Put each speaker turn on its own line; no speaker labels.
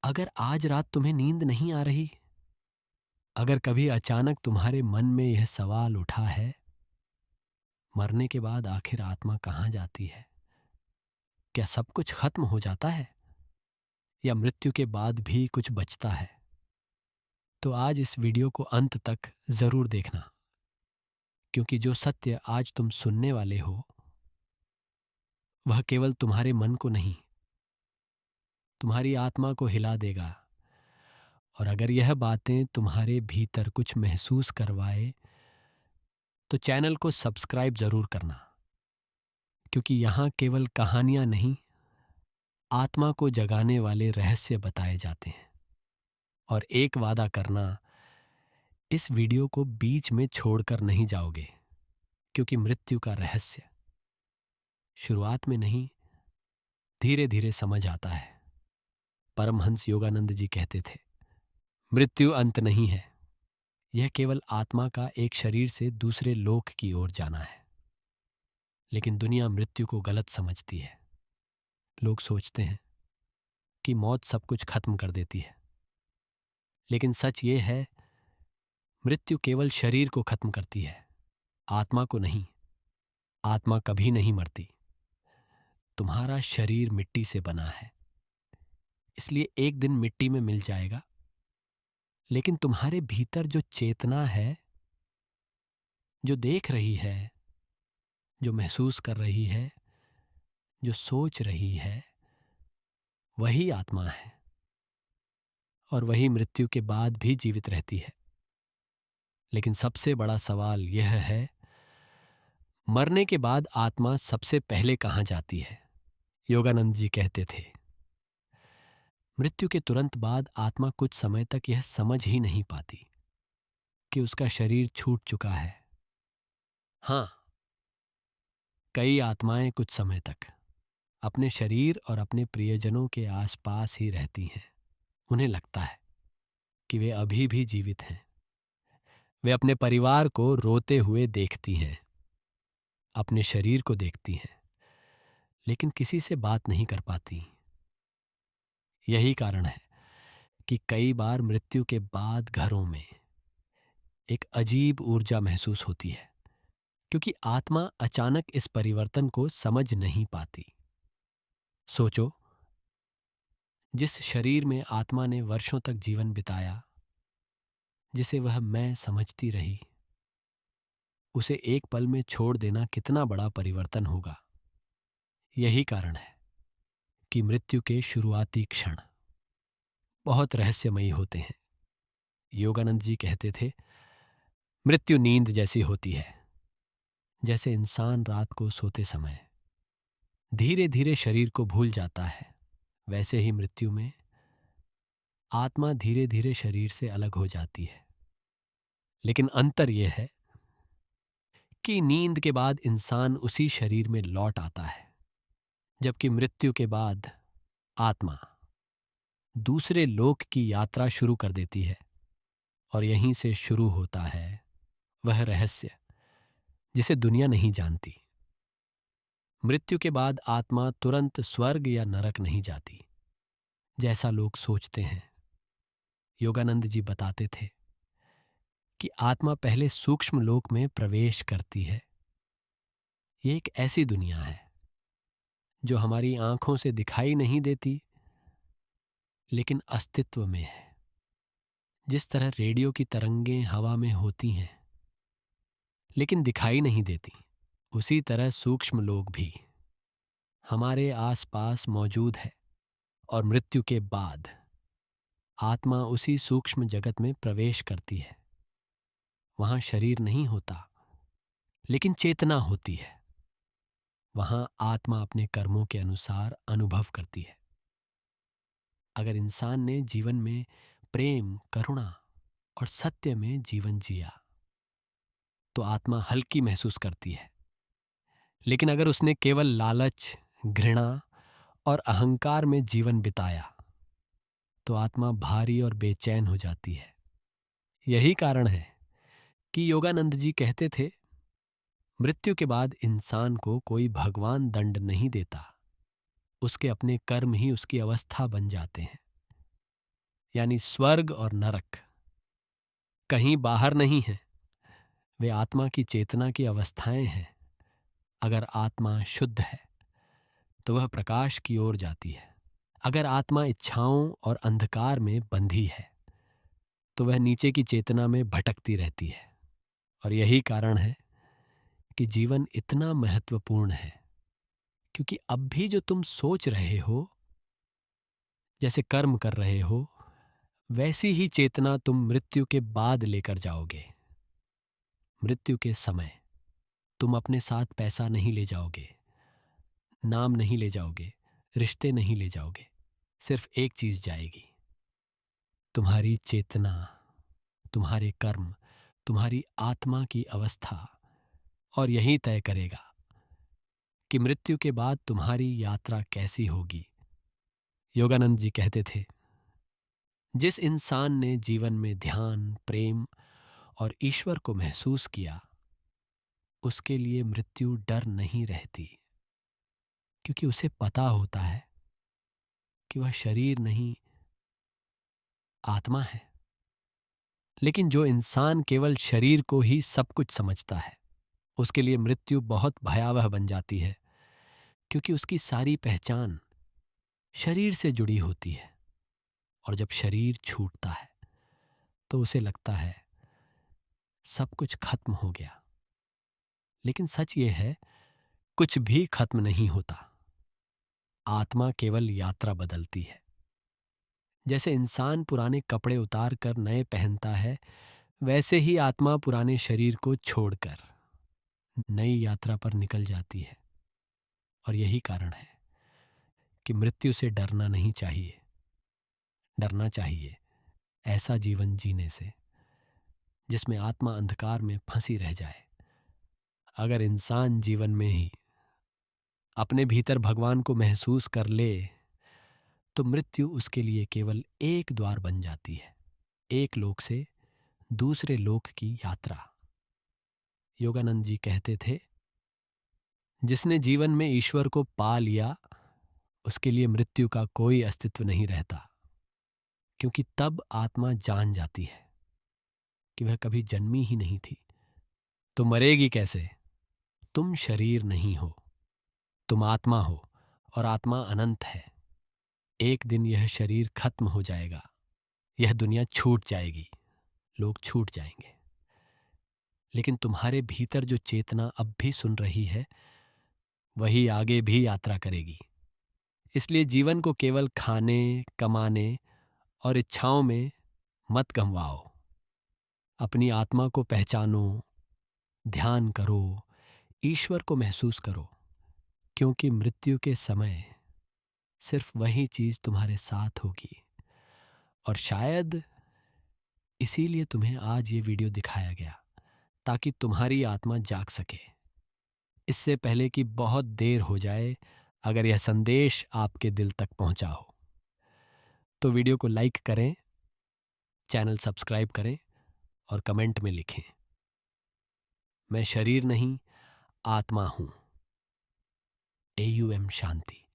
अगर आज रात तुम्हें नींद नहीं आ रही, अगर कभी अचानक तुम्हारे मन में यह सवाल उठा है, मरने के बाद आखिर आत्मा कहाँ जाती है? क्या सब कुछ खत्म हो जाता है या मृत्यु के बाद भी कुछ बचता है? तो आज इस वीडियो को अंत तक जरूर देखना, क्योंकि जो सत्य आज तुम सुनने वाले हो वह केवल तुम्हारे मन को नहीं, तुम्हारी आत्मा को हिला देगा। और अगर यह बातें तुम्हारे भीतर कुछ महसूस करवाए तो चैनल को सब्सक्राइब जरूर करना, क्योंकि यहाँ केवल कहानियाँ नहीं, आत्मा को जगाने वाले रहस्य बताए जाते हैं। और एक वादा करना, इस वीडियो को बीच में छोड़कर नहीं जाओगे, क्योंकि मृत्यु का रहस्य शुरुआत में नहीं, धीरे धीरे समझ आता है। परमहंस योगानंद जी कहते थे, मृत्यु अंत नहीं है, यह केवल आत्मा का एक शरीर से दूसरे लोक की ओर जाना है। लेकिन दुनिया मृत्यु को गलत समझती है। लोग सोचते हैं कि मौत सब कुछ खत्म कर देती है, लेकिन सच ये है, मृत्यु केवल शरीर को खत्म करती है, आत्मा को नहीं। आत्मा कभी नहीं मरती। तुम्हारा शरीर मिट्टी से बना है, इसलिए एक दिन मिट्टी में मिल जाएगा। लेकिन तुम्हारे भीतर जो चेतना है, जो देख रही है, जो महसूस कर रही है, जो सोच रही है, वही आत्मा है। और वही मृत्यु के बाद भी जीवित रहती है। लेकिन सबसे बड़ा सवाल यह है, मरने के बाद आत्मा सबसे पहले कहाँ जाती है? योगानंद जी कहते थे, मृत्यु के तुरंत बाद आत्मा कुछ समय तक यह समझ ही नहीं पाती कि उसका शरीर छूट चुका है। हाँ, कई आत्माएं कुछ समय तक अपने शरीर और अपने प्रियजनों के आसपास ही रहती हैं। उन्हें लगता है कि वे अभी भी जीवित हैं। वे अपने परिवार को रोते हुए देखती हैं, अपने शरीर को देखती हैं, लेकिन किसी से बात नहीं कर पाती। यही कारण है कि कई बार मृत्यु के बाद घरों में एक अजीब ऊर्जा महसूस होती है, क्योंकि आत्मा अचानक इस परिवर्तन को समझ नहीं पाती। सोचो, जिस शरीर में आत्मा ने वर्षों तक जीवन बिताया, जिसे वह मैं समझती रही, उसे एक पल में छोड़ देना कितना बड़ा परिवर्तन होगा। यही कारण है कि मृत्यु के शुरुआती क्षण बहुत रहस्यमयी होते हैं। योगानंद जी कहते थे, मृत्यु नींद जैसी होती है। जैसे इंसान रात को सोते समय धीरे धीरे शरीर को भूल जाता है, वैसे ही मृत्यु में आत्मा धीरे धीरे शरीर से अलग हो जाती है। लेकिन अंतर यह है कि नींद के बाद इंसान उसी शरीर में लौट आता है, जबकि मृत्यु के बाद आत्मा दूसरे लोक की यात्रा शुरू कर देती है। और यहीं से शुरू होता है वह रहस्य जिसे दुनिया नहीं जानती। मृत्यु के बाद आत्मा तुरंत स्वर्ग या नरक नहीं जाती, जैसा लोग सोचते हैं। योगानंद जी बताते थे कि आत्मा पहले सूक्ष्म लोक में प्रवेश करती है। ये एक ऐसी दुनिया है जो हमारी आंखों से दिखाई नहीं देती, लेकिन अस्तित्व में है। जिस तरह रेडियो की तरंगें हवा में होती हैं लेकिन दिखाई नहीं देती, उसी तरह सूक्ष्म लोक भी हमारे आसपास मौजूद है। और मृत्यु के बाद आत्मा उसी सूक्ष्म जगत में प्रवेश करती है। वहां शरीर नहीं होता, लेकिन चेतना होती है। वहां आत्मा अपने कर्मों के अनुसार अनुभव करती है। अगर इंसान ने जीवन में प्रेम, करुणा और सत्य में जीवन जिया तो आत्मा हल्की महसूस करती है। लेकिन अगर उसने केवल लालच, घृणा और अहंकार में जीवन बिताया तो आत्मा भारी और बेचैन हो जाती है। यही कारण है कि योगानंद जी कहते थे, मृत्यु के बाद इंसान को कोई भगवान दंड नहीं देता, उसके अपने कर्म ही उसकी अवस्था बन जाते हैं। यानी स्वर्ग और नरक कहीं बाहर नहीं है, वे आत्मा की चेतना की अवस्थाएं हैं। अगर आत्मा शुद्ध है तो वह प्रकाश की ओर जाती है। अगर आत्मा इच्छाओं और अंधकार में बंधी है तो वह नीचे की चेतना में भटकती रहती है। और यही कारण है कि जीवन इतना महत्वपूर्ण है, क्योंकि अब भी जो तुम सोच रहे हो, जैसे कर्म कर रहे हो, वैसी ही चेतना तुम मृत्यु के बाद लेकर जाओगे। मृत्यु के समय तुम अपने साथ पैसा नहीं ले जाओगे, नाम नहीं ले जाओगे, रिश्ते नहीं ले जाओगे। सिर्फ एक चीज जाएगी, तुम्हारी चेतना, तुम्हारे कर्म, तुम्हारी आत्मा की अवस्था। और यही तय करेगा कि मृत्यु के बाद तुम्हारी यात्रा कैसी होगी। योगानंद जी कहते थे, जिस इंसान ने जीवन में ध्यान, प्रेम और ईश्वर को महसूस किया, उसके लिए मृत्यु डर नहीं रहती, क्योंकि उसे पता होता है कि वह शरीर नहीं, आत्मा है। लेकिन जो इंसान केवल शरीर को ही सब कुछ समझता है, उसके लिए मृत्यु बहुत भयावह बन जाती है, क्योंकि उसकी सारी पहचान शरीर से जुड़ी होती है। और जब शरीर छूटता है तो उसे लगता है सब कुछ खत्म हो गया। लेकिन सच ये है, कुछ भी खत्म नहीं होता। आत्मा केवल यात्रा बदलती है। जैसे इंसान पुराने कपड़े उतार कर नए पहनता है, वैसे ही आत्मा पुराने शरीर को छोड़कर नई यात्रा पर निकल जाती है। और यही कारण है कि मृत्यु से डरना नहीं चाहिए। डरना चाहिए ऐसा जीवन जीने से जिसमें आत्मा अंधकार में फंसी रह जाए। अगर इंसान जीवन में ही अपने भीतर भगवान को महसूस कर ले, तो मृत्यु उसके लिए केवल एक द्वार बन जाती है, एक लोक से दूसरे लोक की यात्रा। योगानंद जी कहते थे, जिसने जीवन में ईश्वर को पा लिया, उसके लिए मृत्यु का कोई अस्तित्व नहीं रहता, क्योंकि तब आत्मा जान जाती है कि वह कभी जन्मी ही नहीं थी। तो मरेगी कैसे? तुम शरीर नहीं हो, तुम आत्मा हो, और आत्मा अनंत है। एक दिन यह शरीर खत्म हो जाएगा, यह दुनिया छूट जाएगी, लोग छूट जाएंगे। लेकिन तुम्हारे भीतर जो चेतना अब भी सुन रही है, वही आगे भी यात्रा करेगी। इसलिए जीवन को केवल खाने, कमाने और इच्छाओं में मत गंवाओ। अपनी आत्मा को पहचानो, ध्यान करो, ईश्वर को महसूस करो, क्योंकि मृत्यु के समय सिर्फ वही चीज तुम्हारे साथ होगी। और शायद इसीलिए तुम्हें आज ये वीडियो दिखाया गया, ताकि तुम्हारी आत्मा जाग सके, इससे पहले कि बहुत देर हो जाए। अगर यह संदेश आपके दिल तक पहुंचा हो तो वीडियो को लाइक करें, चैनल सब्सक्राइब करें और कमेंट में लिखें, मैं शरीर नहीं, आत्मा हूं। AUM शांति।